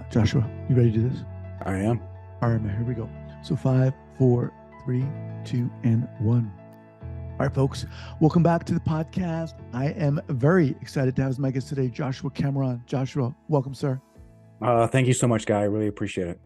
Joshua, you ready to do this? I am. All right, man, here we go. So 5, 4, 3, 2, and 1. All right, folks, welcome back to the podcast. I am very excited to have as my guest today, Joshua Cameron. Joshua, welcome, sir. Thank you so much, Guy. I really appreciate it.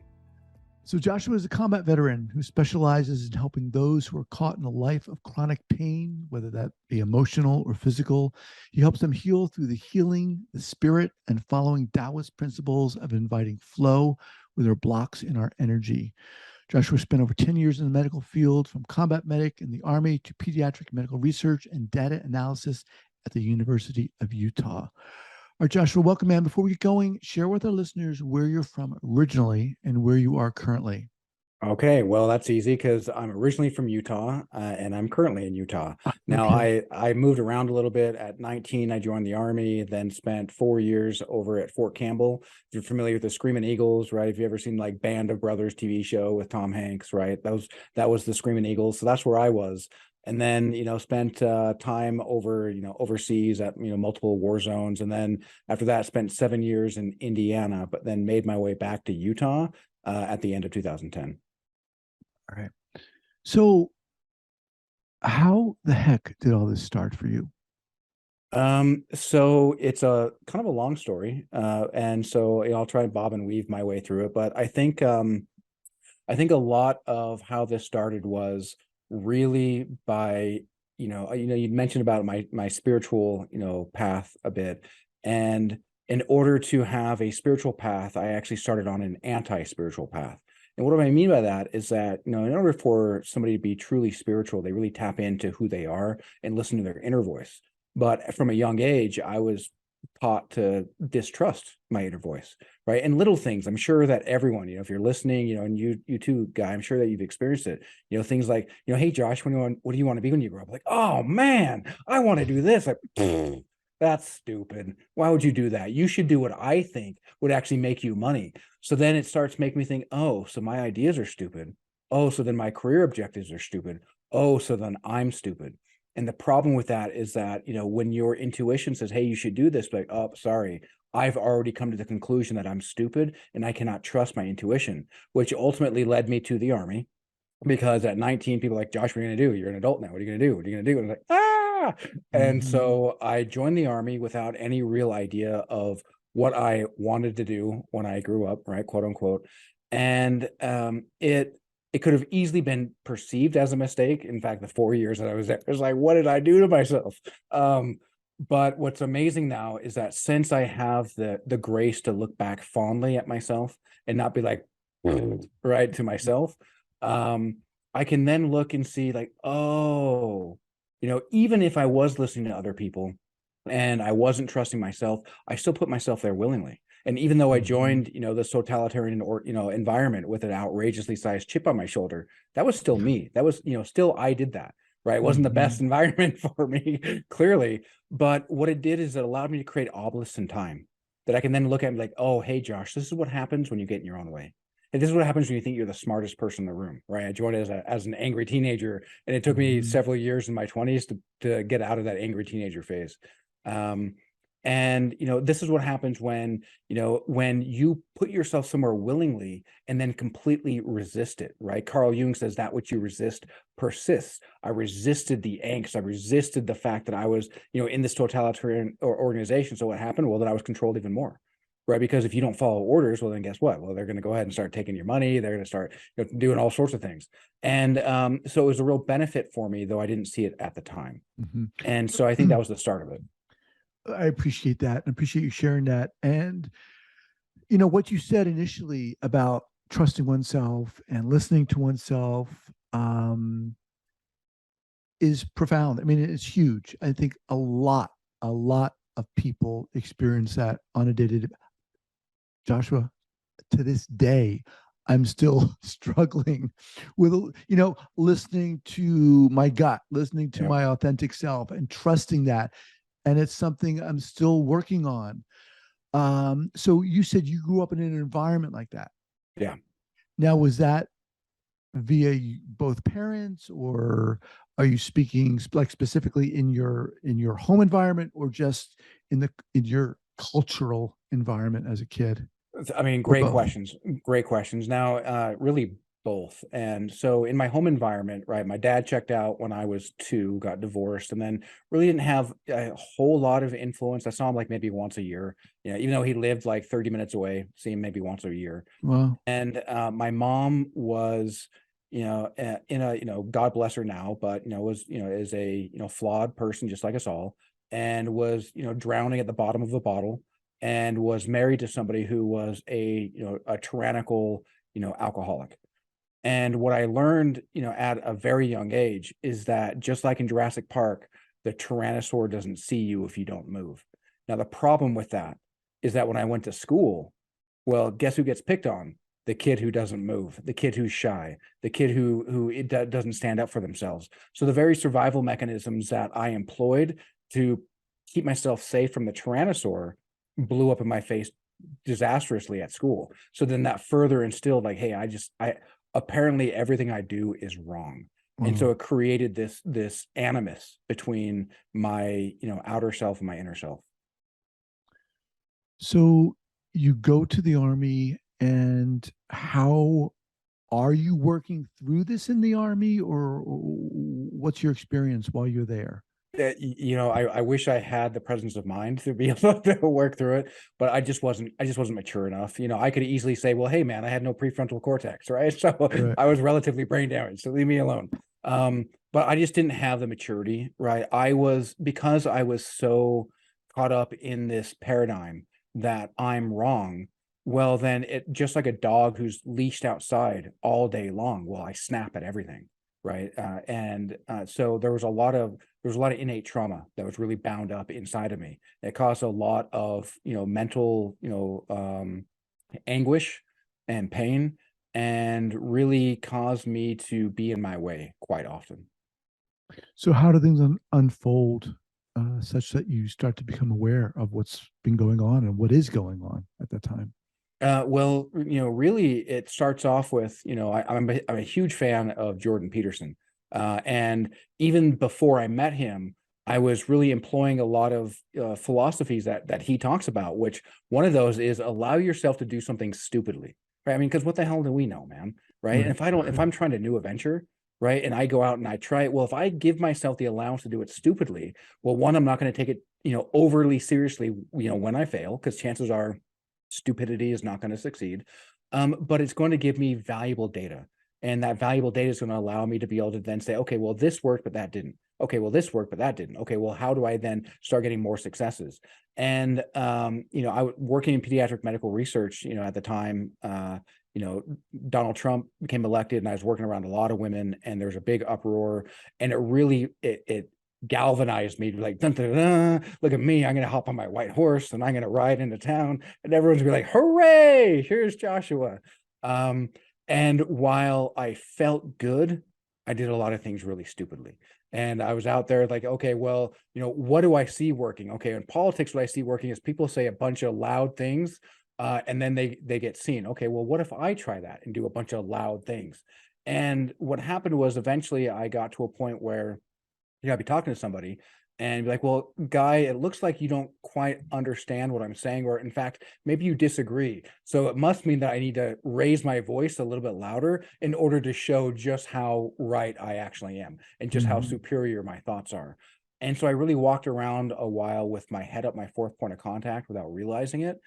So Joshua is a combat veteran who specializes in helping those who are caught in a life of chronic pain, whether that be emotional or physical. He helps them heal through the healing, the spirit, and following Taoist principles of inviting flow where there are blocks in our energy. Joshua spent over 10 years in the medical field, from combat medic in the Army to pediatric medical research and data analysis at the University of Utah. All right, Joshua, welcome, man. Before we get going, share with our listeners where you're from originally and where you are currently. Okay, well, that's easy because I'm originally from Utah and I'm currently in Utah. Now, Okay. I moved around a little bit. At 19, I joined the Army, then spent 4 years over at Fort Campbell. If you're familiar with the Screaming Eagles, right? If you ever seen like Band of Brothers TV show with Tom Hanks, right? That was the Screaming Eagles. So that's where I was. And then, spent time over, overseas at, multiple war zones. And then after that, spent 7 years in Indiana, but then made my way back to Utah at the end of 2010. All right. So how the heck did all this start for you? So it's a kind of a long story. And so I'll try and bob and weave my way through it. But I think a lot of how this started was really by, you'd mentioned about my spiritual, path a bit. And in order to have a spiritual path, I actually started on an anti-spiritual path. And what do I mean by that is that, in order for somebody to be truly spiritual, they really tap into who they are and listen to their inner voice. But from a young age, I was taught to distrust my inner voice, right? And little things, I'm sure that everyone, if you're listening, and you too, Guy, I'm sure that you've experienced it. Things like, hey, Josh, what do you want to be when you grow up? Like, oh man, I want to do this. Like, that's stupid. Why would you do that? You should do what I think would actually make you money. So then it starts making me think, oh, so my ideas are stupid. Oh, so then my career objectives are stupid. Oh, so then I'm stupid. And the problem with that is that, when your intuition says, hey, you should do this, like, oh, sorry, I've already come to the conclusion that I'm stupid and I cannot trust my intuition, which ultimately led me to the Army. Because at 19, people are like, Josh, what are you going to do? You're an adult now. What are you going to do? What are you going to do? And I was like, ah. And so I joined the Army without any real idea of what I wanted to do when I grew up, right? Quote unquote. And it could have easily been perceived as a mistake. In fact, the 4 years that I was there, it was like, what did I do to myself? But what's amazing now is that since I have the grace to look back fondly at myself and not be like, right, to myself, I can then look and see like, oh, even if I was listening to other people and I wasn't trusting myself, I still put myself there willingly. And even though I joined, this totalitarian environment with an outrageously sized chip on my shoulder, that was still me. That was, still I did that, right? It wasn't the best environment for me, clearly. But what it did is it allowed me to create obelisks in time that I can then look at and be like, oh, hey, Josh, this is what happens when you get in your own way. And this is what happens when you think you're the smartest person in the room, right? I joined as an angry teenager, and it took me several years in my 20s to get out of that angry teenager phase. And this is what happens when you put yourself somewhere willingly and then completely resist it, right? Carl Jung says that which you resist persists. I resisted the angst. I resisted the fact that I was, in this totalitarian organization. So what happened? Well, then I was controlled even more. Right, because if you don't follow orders, well, then guess what? Well, they're going to go ahead and start taking your money. They're going to start doing all sorts of things. And so it was a real benefit for me, though I didn't see it at the time. And so I think that was the start of it. I appreciate that and appreciate you sharing that. And, what you said initially about trusting oneself and listening to oneself is profound. I mean, it's huge. I think a lot of people experience that on a day-to-day. Joshua, to this day, I'm still struggling with, listening to my gut, listening to my authentic self and trusting that. And it's something I'm still working on. So you said you grew up in an environment like that. Yeah. Now, was that via both parents, or are you speaking like specifically in your home environment, or just in your cultural environment as a kid? I mean, or great both? questions. Great questions. Now, really both. And so in my home environment, right, my dad checked out when I was 2, got divorced, and then really didn't have a whole lot of influence. I saw him like maybe once a year, even though he lived like 30 minutes away, see him maybe once a year. Well, And my mom was, in a, God bless her now, but, was, is a, flawed person just like us all, and was, drowning at the bottom of a bottle, and was married to somebody who was a tyrannical, alcoholic. And what I learned, at a very young age is that just like in Jurassic Park, the tyrannosaur doesn't see you if you don't move. Now, the problem with that is that when I went to school, well, guess who gets picked on? The kid who doesn't move, the kid who's shy, the kid who doesn't stand up for themselves. So the very survival mechanisms that I employed to keep myself safe from the tyrannosaur blew up in my face disastrously at school. So then that further instilled like, hey, I apparently everything I do is wrong. And so well. it created this animus between my, outer self and my inner self. So you go to the army, and how are you working through this in the army, or what's your experience while you're there? I wish I had the presence of mind to be able to work through it, but I just wasn't mature enough. I could easily say, well, hey man, I had no prefrontal cortex, right? So Right. I was relatively brain damaged, so leave me alone. But I just didn't have the maturity, right? Because I was so caught up in this paradigm that I'm wrong. Well, then it just like a dog who's leashed outside all day long. Well, I snap at everything, right? And so there was a lot of innate trauma that was really bound up inside of me. It caused a lot of, mental, anguish and pain, and really caused me to be in my way quite often. So how do things unfold, such that you start to become aware of what's been going on and what is going on at that time? Well, really, it starts off with, I'm a huge fan of Jordan Peterson. And even before I met him, I was really employing a lot of philosophies that he talks about, which one of those is allow yourself to do something stupidly, right? I mean, because what the hell do we know, man? Right. And Right. if I'm trying a new adventure, right, and I go out and I try it, well, if I give myself the allowance to do it stupidly, well, one, I'm not going to take it, overly seriously, when I fail, because chances are stupidity is not going to succeed. But it's going to give me valuable data. And that valuable data is going to allow me to be able to then say, okay, well, this worked, but that didn't. Okay, well, this worked, but that didn't. Okay, well, how do I then start getting more successes? And I was working in pediatric medical research, at the time, you know, Donald Trump became elected, and I was working around a lot of women, and there was a big uproar, and it really it galvanized me to be like, dun, dun, dun, look at me, I'm gonna hop on my white horse and I'm gonna ride into town, and everyone's gonna be like, hooray, here's Joshua. Um, and while I felt good, I did a lot of things really stupidly. And I was out there like, okay, well, what do I see working? Okay, in politics, what I see working is people say a bunch of loud things, and then they get seen. Okay, well, what if I try that and do a bunch of loud things? And what happened was eventually I got to a point where I'd be talking to somebody and be like, well, guy, it looks like you don't quite understand what I'm saying, or in fact, maybe you disagree. So it must mean that I need to raise my voice a little bit louder in order to show just how right I actually am and just how Mhm. superior my thoughts are. And so I really walked around a while with my head up my fourth point of contact without realizing it.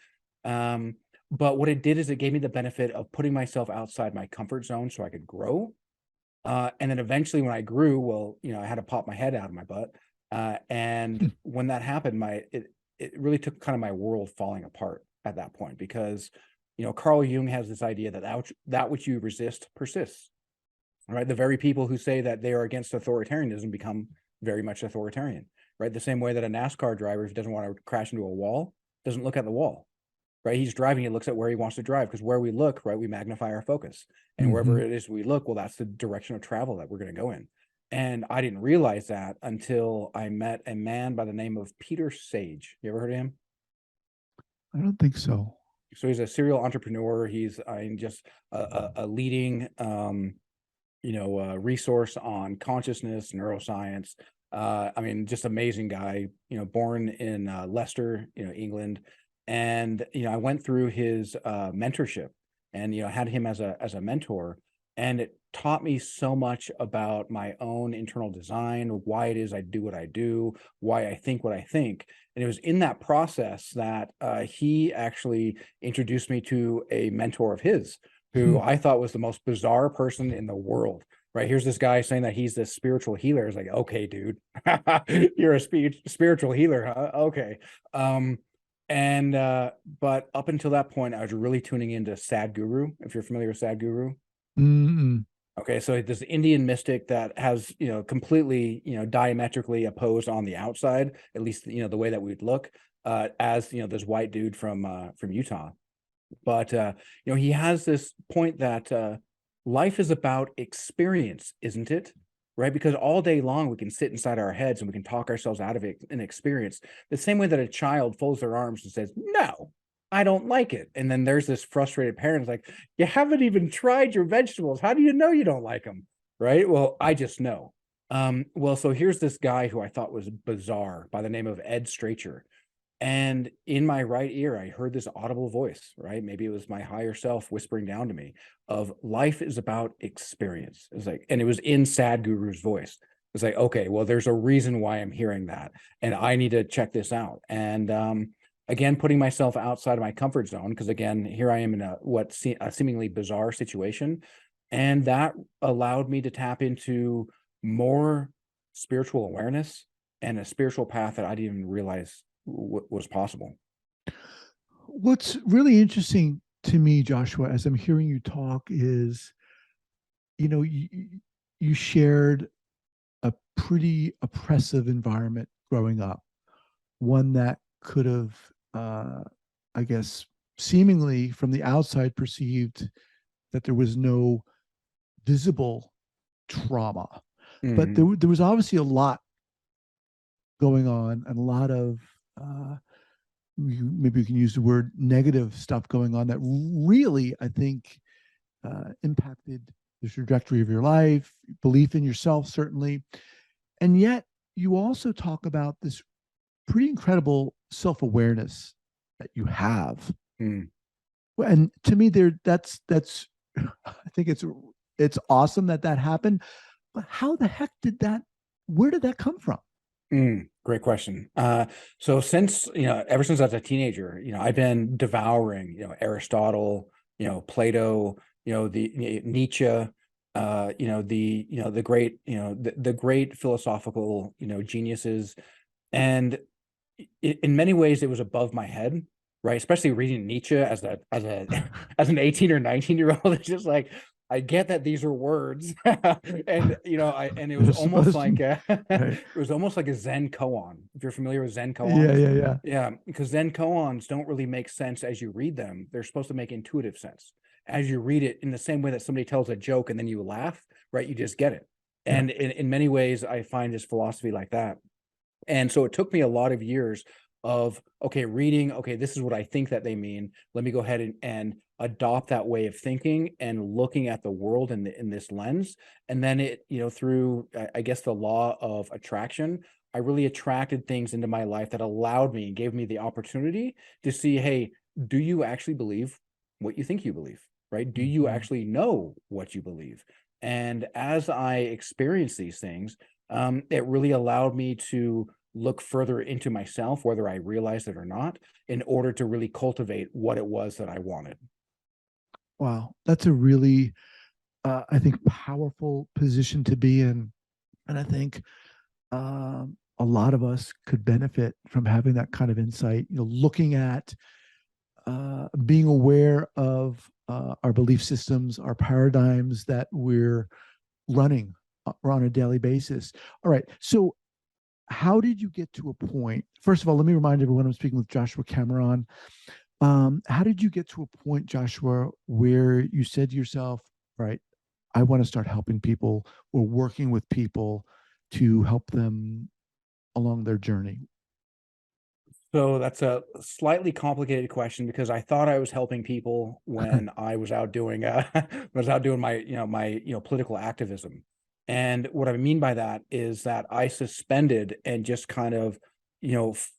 Um, but what it did is it gave me the benefit of putting myself outside my comfort zone so I could grow. And then eventually when I grew, well, I had to pop my head out of my butt. And when that happened, it really took kind of my world falling apart at that point because, Carl Jung has this idea that which you resist persists, right? The very people who say that they are against authoritarianism become very much authoritarian, right? The same way that a NASCAR driver, if he doesn't want to crash into a wall, doesn't look at the wall, right? He's driving, he looks at where he wants to drive because where we look, right, we magnify our focus. And wherever Mhm. it is we look, well, that's the direction of travel that we're going to go in. And I didn't realize that until I met a man by the name of Peter Sage. You ever heard of him? I don't think so. So he's a serial entrepreneur. He's just a leading, resource on consciousness, neuroscience. I mean, just amazing guy. Born in Leicester, England, And, I went through his mentorship, and, had him as a mentor, and it taught me so much about my own internal design, why it is I do what I do, why I think what I think. And it was in that process that he actually introduced me to a mentor of his, who I thought was the most bizarre person in the world. Right, here's this guy saying that he's this spiritual healer. It's like, okay, dude, you're a spiritual healer, huh? Okay. Um, and but up until that point, I was really tuning into Sadhguru, if you're familiar with Sadhguru. Mm-mm. Okay, so this Indian mystic that has, completely, diametrically opposed on the outside, at least, the way that we'd look, as, this white dude from Utah. But he has this point that life is about experience, isn't it? Right? Because all day long we can sit inside our heads and we can talk ourselves out of it in experience. The same way that a child folds their arms and says, "No, I don't like it." And then there's this frustrated parent like, "You haven't even tried your vegetables. How do you know you don't like them?" Right? Well, I just know. Well, so here's this guy who I thought was bizarre by the name of Ed Stracher, and in my right ear, I heard this audible voice, right? Maybe it was my higher self whispering down to me of life is about experience. It was like, and it was in Sadhguru's voice. It's like, okay, well, there's a reason why I'm hearing that, and I need to check this out. And again, putting myself outside of my comfort zone, because again, here I am in a seemingly bizarre situation, and that allowed me to tap into more spiritual awareness and a spiritual path that I didn't even realize was possible. What's really interesting to me, Joshua, as I'm hearing you talk, is you shared a pretty oppressive environment growing up, one that could have, I guess, seemingly from the outside perceived that there was no visible trauma, but Mhm. there was obviously a lot going on and a lot of uh, maybe you can use the word negative stuff going on that really, I think, impacted the trajectory of your life, belief in yourself, certainly. And yet, you also talk about this pretty incredible self awareness that you have. Mm. And to me, that's I think it's awesome that that happened. But how the heck did that? Where did that come from? Great question. So since, ever since I was a teenager, I've been devouring, Aristotle, Plato, Nietzsche, the great, the great philosophical, geniuses. And in many ways it was above my head, right? Especially reading Nietzsche as a as an 18 or 19-year-old. It's just like, I get that these are words. And and it was They're almost supposed like to, it right? was almost like a Zen koan, if you're familiar with Zen Yeah, koans. yeah, yeah. Yeah, because Zen koans don't really make sense as you read them. They're supposed to make intuitive sense as you read it, in the same way that somebody tells a joke and then you laugh, right? You just get it. Yeah. And in many ways I find his philosophy like that. And so it took me a lot of years of, okay, reading, okay, this is what I think that they mean. Let me go ahead and adopt that way of thinking and looking at the world in this lens. And then it, through, I guess, the law of attraction, I really attracted things into my life that allowed me, gave me the opportunity to see, hey, do you actually believe what you think you believe? Right? Do you Mhm. actually know what you believe? And as I experienced these things, it really allowed me to look further into myself, whether I realized it or not, in order to really cultivate what it was that I wanted. Wow, that's a really, I think, powerful position to be in, and I think a lot of us could benefit from having that kind of insight. Looking at, being aware of our belief systems, our paradigms that we're running on a daily basis. All right, so how did you get to a point? First of all, let me remind everyone I'm speaking with Joshua Cameron. How did you get to a point, Joshua, where you said to yourself, right, I want to start helping people or working with people to help them along their journey? So that's a slightly complicated question, because I thought I was helping people when I was out doing my political activism. And what I mean by that is that I suspended and just kind of, you know f-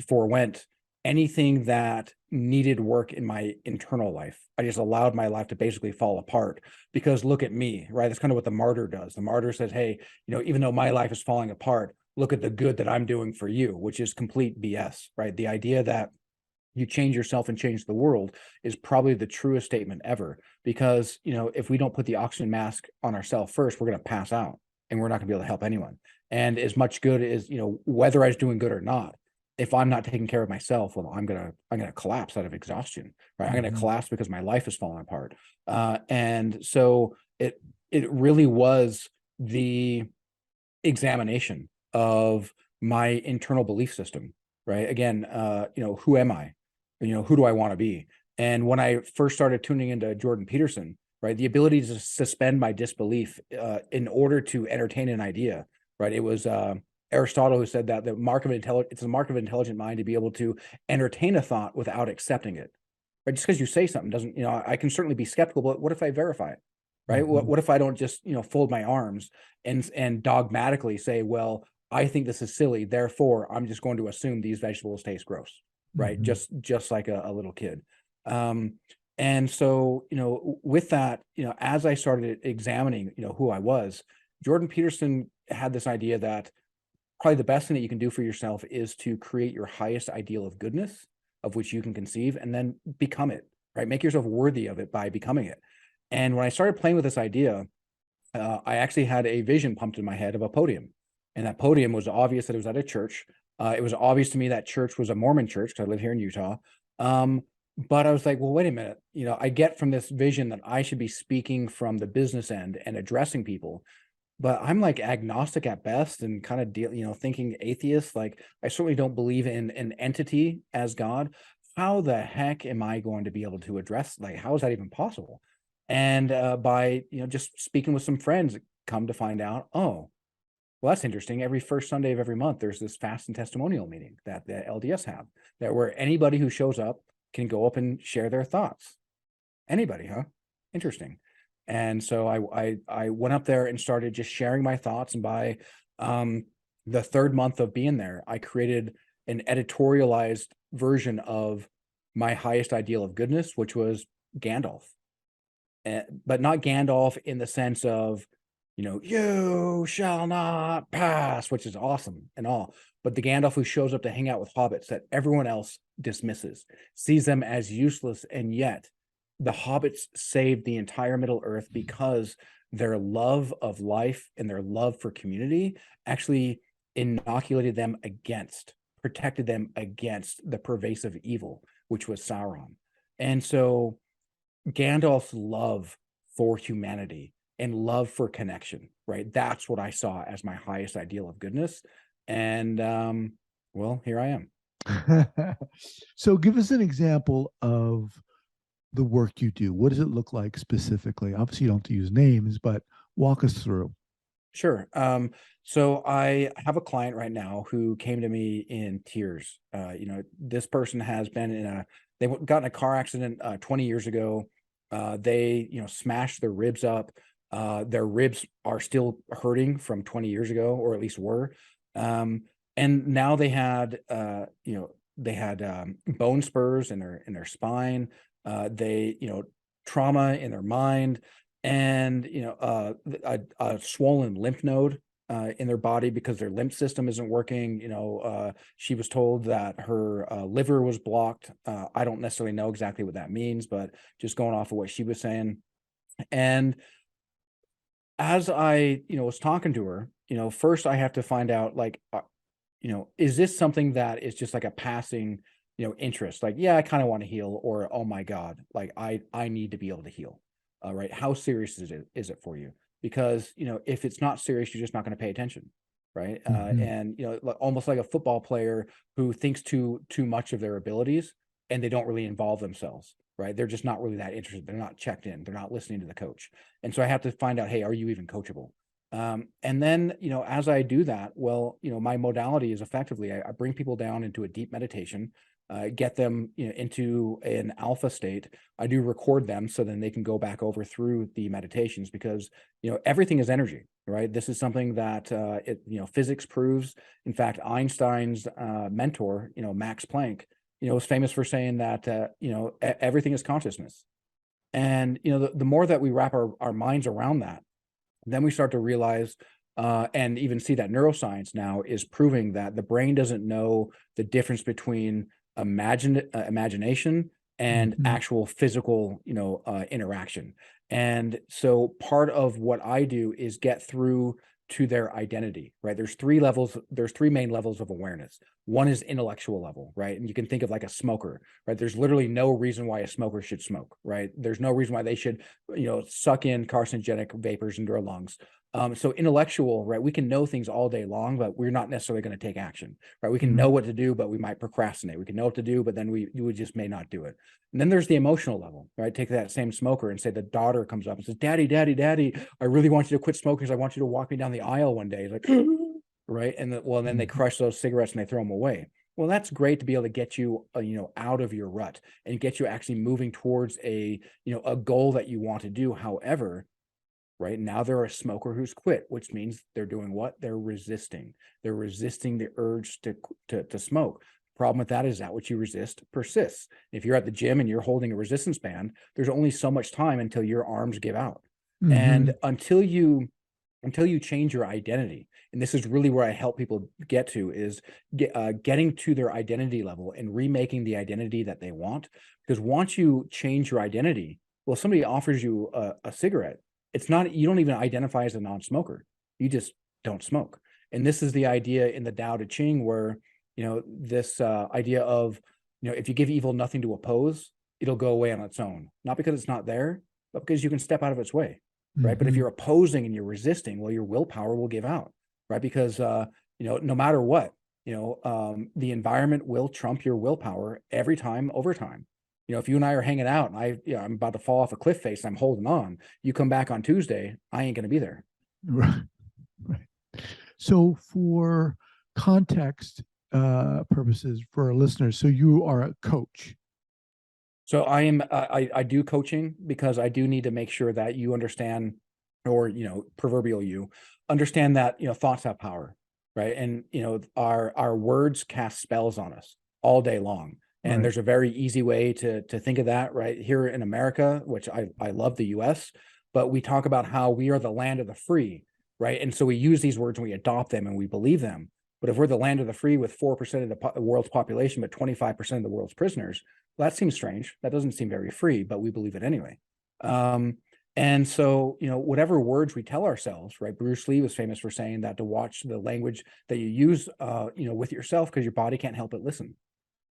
forwent anything that needed work in my internal life. I just allowed my life to basically fall apart because look at me, right? That's kind of what the martyr does. The martyr says, hey, even though my life is falling apart, look at the good that I'm doing for you, which is complete BS, right? The idea that you change yourself and change the world is probably the truest statement ever, because if we don't put the oxygen mask on ourselves first, we're going to pass out and we're not going to be able to help anyone. And as much good as whether I was doing good or not, if I'm not taking care of myself, well, I'm gonna collapse out of exhaustion, right? I'm gonna Hmm. collapse because my life is falling apart. And so it really was the examination of my internal belief system, right? Again, who am I? Who do I want to be? And when I first started tuning into Jordan Peterson, right, the ability to suspend my disbelief in order to entertain an idea, right? It was Aristotle who said that it's a mark of intelligent mind to be able to entertain a thought without accepting it. Right? Just because you say something doesn't, I can certainly be skeptical, but what if I verify it? Right? Hmm. What if I don't just, fold my arms and dogmatically say, well, I think this is silly, therefore I'm just going to assume these vegetables taste gross, right? Hmm. Just like a little kid. Um, and so, with that, as I started examining, who I was, Jordan Peterson had this idea that probably the best thing that you can do for yourself is to create your highest ideal of goodness of which you can conceive and then become it, right? Make yourself worthy of it by becoming it. And when I started playing with this idea, I actually had a vision pumped in my head of a podium. And that podium was obvious that it was at a church. It was obvious to me that church was a Mormon church because I live here in Utah. But I was like, well, wait a minute. I get from this vision that I should be speaking from the business end and addressing people, but I'm like agnostic at best and kind of thinking atheist. Like I certainly don't believe in an entity as God. How the heck am I going to be able to address, like, how is that even possible? And by, just speaking with some friends, come to find out, oh, well, that's interesting. Every first Sunday of every month, there's this fast and testimonial meeting that the LDS have, that where anybody who shows up can go up and share their thoughts. Anybody, huh? Interesting. And so I went up there and started just sharing my thoughts. And by the third month of being there, I created an editorialized version of my highest ideal of goodness, which was Gandalf. But not Gandalf in the sense of, you shall not pass, which is awesome and all. But the Gandalf who shows up to hang out with hobbits that everyone else dismisses, sees them as useless, and yet the hobbits saved the entire Middle Earth because their love of life and their love for community actually inoculated them against, protected them against the pervasive evil, which was Sauron. And so Gandalf's love for humanity and love for connection, right? That's what I saw as my highest ideal of goodness. And well, here I am. So give us an example of the work you do. What does it look like specifically? Obviously, you don't have to use names, but walk us through. Sure. So I have a client right now who came to me in tears. This person has been they got in a car accident 20 years ago. They, smashed their ribs up. Their ribs are still hurting from 20 years ago, or at least were. And now they had bone spurs in their spine. They, trauma in their mind, and a swollen lymph node in their body because their lymph system isn't working. She was told that her liver was blocked. I don't necessarily know exactly what that means, but just going off of what she was saying. And as I, was talking to her, first I have to find out, like, is this something that is just like a passing, interest? Like, yeah, I kind of want to heal, or, oh my God, like I need to be able to heal. Right. How serious is it for you? Because, if it's not serious, you're just not going to pay attention. Right. Mhm. And, almost like a football player who thinks too much of their abilities and they don't really involve themselves. Right. They're just not really that interested. They're not checked in. They're not listening to the coach. And so I have to find out, hey, are you even coachable? And then, as I do that, well, my modality is effectively, I bring people down into a deep meditation, get them, into an alpha state. I do record them so then they can go back over through the meditations, because, everything is energy, right? This is something that, physics proves. In fact, Einstein's mentor, Max Planck, is famous for saying that, everything is consciousness. And, the more that we wrap our minds around that, then we start to realize, and even see that neuroscience now is proving that the brain doesn't know the difference between imagination and Mhm. actual physical, interaction. And so part of what I do is get through to their identity, right? There's three main levels of awareness. One is intellectual level, right? And you can think of like a smoker, right? There's literally no reason why a smoker should smoke, right? There's no reason why they should, suck in carcinogenic vapors into our lungs. So intellectual, right? We can know things all day long, but we're not necessarily going to take action, right? We can Mhm. know what to do, but we might procrastinate. We can know what to do, but then we just may not do it. And then there's the emotional level, right? Take that same smoker and say the daughter comes up and says, "Daddy, daddy, daddy, I really want you to quit smoking because I want you to walk me down the aisle one day." He's like, right? And then they Mhm. crush those cigarettes and they throw them away. Well, that's great to be able to get you, out of your rut and get you actually moving towards a goal that you want to do. However, right now they're a smoker who's quit, which means they're doing what? They're resisting. They're resisting the urge to smoke. Problem with that is that what you resist persists. If you're at the gym and you're holding a resistance band, there's only so much time until your arms give out. And Mhm. until you change your identity, and this is really where I help people get to, is getting to their identity level and remaking the identity that they want. Because once you change your identity, well, somebody offers you a cigarette, it's not, you don't even identify as a non-smoker, you just don't smoke. And this is the idea in the Tao Te Ching where, this idea of, if you give evil nothing to oppose, it'll go away on its own, not because it's not there, but because you can step out of its way, right? But if Mhm. you're opposing and you're resisting, well, your willpower will give out, right? Because no matter what, the environment will trump your willpower every time over time. If you and I are hanging out and I'm about to fall off a cliff face, I'm holding on. You come back on Tuesday, I ain't going to be there. Right. Right. So, for context purposes for our listeners, so you are a coach. So I do coaching because I do need to make sure that you understand, or proverbial you understand that thoughts have power, right? And our words cast spells on us all day long. And Right. there's a very easy way to think of that, right? Here in America, which I love the US, but we talk about how we are the land of the free, right? And so we use these words and we adopt them and we believe them. But if we're the land of the free with 4% of the world's population, but 25% of the world's prisoners, well, that seems strange. That doesn't seem very free, but we believe it anyway. And so, whatever words we tell ourselves, right? Bruce Lee was famous for saying that to watch the language that you use, with yourself, because your body can't help but listen.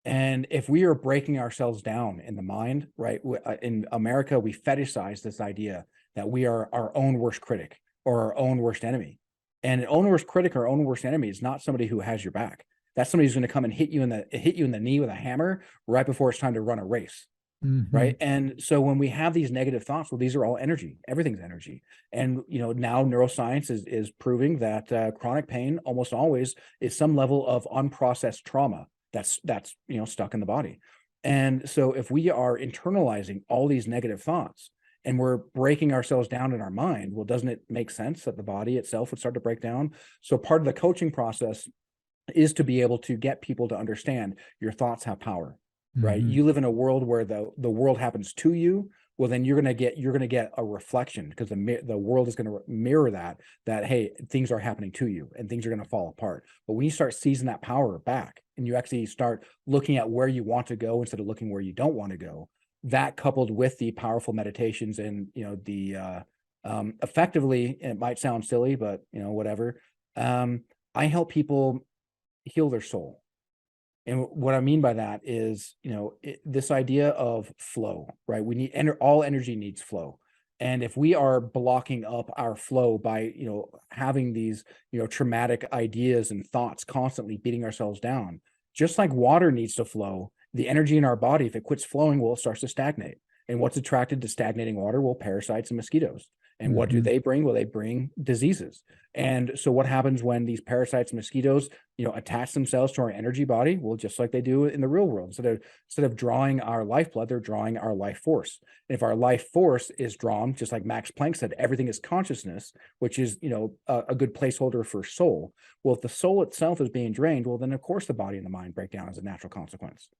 And if we are breaking ourselves down in the mind, right? In America, we fetishize this idea that we are our own worst critic or our own worst enemy. And an own worst critic or own worst enemy is not somebody who has your back. That's somebody who's going to come and hit you in the knee with a hammer right before it's time to run a race. Mhm. Right. And so when we have these negative thoughts, well, these are all energy. Everything's energy. And now neuroscience is proving that chronic pain almost always is some level of unprocessed trauma that's stuck in the body. And so if we are internalizing all these negative thoughts and we're breaking ourselves down in our mind, well, doesn't it make sense that the body itself would start to break down? So part of the coaching process is to be able to get people to understand your thoughts have power, right? Mhm. You live in a world where the world happens to you. Well, then you're gonna get a reflection, because the world is gonna mirror that hey, things are happening to you and things are gonna fall apart. But when you start seizing that power back and you actually start looking at where you want to go instead of looking where you don't want to go, that coupled with the powerful meditations and the effectively, it might sound silly, but whatever. I help people heal their soul. And what I mean by that is, this idea of flow, right? We need all energy needs flow. And if we are blocking up our flow by, having these, traumatic ideas and thoughts constantly beating ourselves down, just like water needs to flow, the energy in our body, if it quits flowing, well, it starts to stagnate. And what's attracted to stagnating water? Well, parasites and mosquitoes. And what do Mhm. they bring? Well, they bring diseases. And so what happens when these parasites and mosquitoes attach themselves to our energy body? Well, just like they do in the real world. Instead of drawing our lifeblood, they're drawing our life force. And if our life force is drawn, just like Max Planck said, everything is consciousness, which is a good placeholder for soul. Well, if the soul itself is being drained, well, then of course the body and the mind break down as a natural consequence.